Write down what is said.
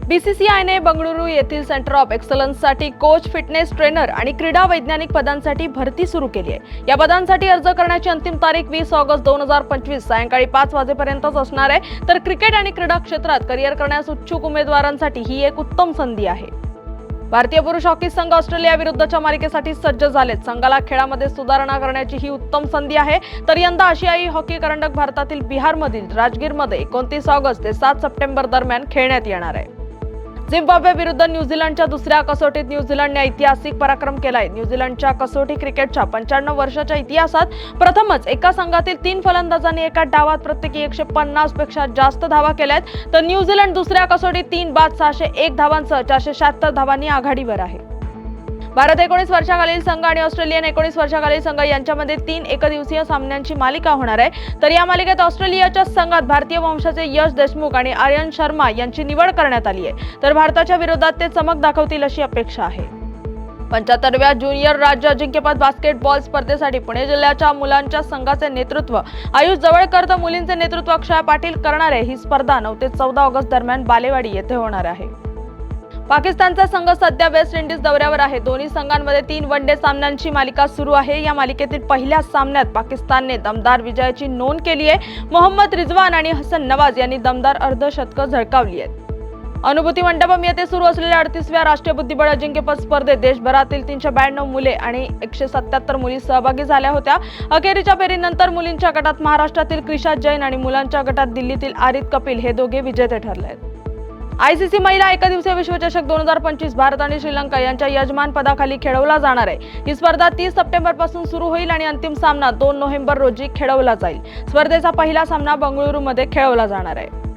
बीसीसीआयने बंगळुरू येथील centre of एक्सलन्ससाठी कोच, फिटनेस ट्रेनर आणि क्रीडा वैज्ञानिक पदांसाठी भरती सुरू केली आहे। या पदांसाठी अर्ज करण्याची अंतिम तारीख 20 ऑगस्ट 2025 सायंकाळी 5 वाजेपर्यंतच असणार आहे। तर क्रिकेट आणि क्रीडा क्षेत्रात करिअर करण्यास इच्छुक उमेदवारांसाठी ही एक उत्तम संधी आहे। भारतीय पुरुष हॉकी संघ ऑस्ट्रेलिया विरुद्धच्या मालिकेसाठी सज्ज झालेत। संघाला खेळामध्ये सुधारणा करण्याची ही उत्तम संधी आहे। तर यंदा आशियाई हॉकी करंडक भारतातील बिहारमधील राजगीरमध्ये 29 ऑगस्ट ते 7 सप्टेंबर दरम्यान खेळण्यात येणार आहे। झिम्बाब्वे विरुद्ध न्यूझीलंडच्या दुसऱ्या कसोटीत न्यूझीलंडने ऐतिहासिक पराक्रम केलाय। न्यूझीलंडच्या कसोटी क्रिकेटच्या 95 वर्षाच्या इतिहासात प्रथमच एका संघातील 3 फलंदाजांनी एका डावात प्रत्येकी 150 पेक्षा जास्त धावा केल्यात। तर न्यूझीलंड दुसऱ्या कसोटीत 3 बाद 601 धावांसह 476 धावांनी आघाडीवर आहे। भारत 19 वर्षाखालील संघ आणि ऑस्ट्रेलियन 19 वर्षाखालील संघ यांच्यामध्ये 3 एकदिवसीय सामन्यांची मालिका होणार आहे। तर या मालिकेत ऑस्ट्रेलियाच्या संघात भारतीय वंशाचे यश देशमुख आणि आर्यन शर्मा यांची निवड करण्यात आली आहे। तर भारताच्या विरोधात ते चमक दाखवतील अशी अपेक्षा आहे। 75व्या ज्युनियर राज्य अजिंक्यपद बास्केटबॉल स्पर्धेसाठी पुणे जिल्ह्याच्या मुलांच्या संघाचे नेतृत्व आयुष जवळकर तर मुलींचे नेतृत्व अक्षय पाटील करणार आहे। ही स्पर्धा 9 ते 14 ऑगस्ट दरम्यान बालेवाडी येथे होणार आहे। पाकिस्तानचा संघ सध्या वेस्ट इंडिज दौऱ्यावर आहे। दोन्ही संघांमध्ये 3 वनडे सामन्यांची मालिका सुरू आहे। या मालिकेतील पहिल्या सामन्यात पाकिस्तानने दमदार विजयाची नोंद केली आहे। मोहम्मद रिजवान आणि हसन नवाज यांनी दमदार अर्धशतकं झळकावली आहेत। अनुभूती मंडपम येथे सुरू असलेल्या 38व्या राष्ट्रीय बुद्धिबळ अजिंक्यपद स्पर्धेत देशभरातील 392 मुले आणि 177 मुली सहभागी झाल्या होत्या। अखेरीच्या फेरीनंतर मुलींच्या गटात महाराष्ट्रातील क्रिशा जैन आणि मुलांच्या गटात दिल्लीतील आरित कपिल हे दोघे विजेते ठरले आहेत। आयसीसी महिला एकदिवसीय विश्वचषक 2025 भारत आणि श्रीलंका यांच्या यजमानपदाखाली खेळवला जाणार आहे। ही स्पर्धा 30 सप्टेंबर पासून सुरू होईल आणि अंतिम सामना 2 नोव्हेंबर रोजी खेळवला जाईल। स्पर्धेचा पहिला सामना बंगळुरूमध्ये खेळवला जाणार आहे।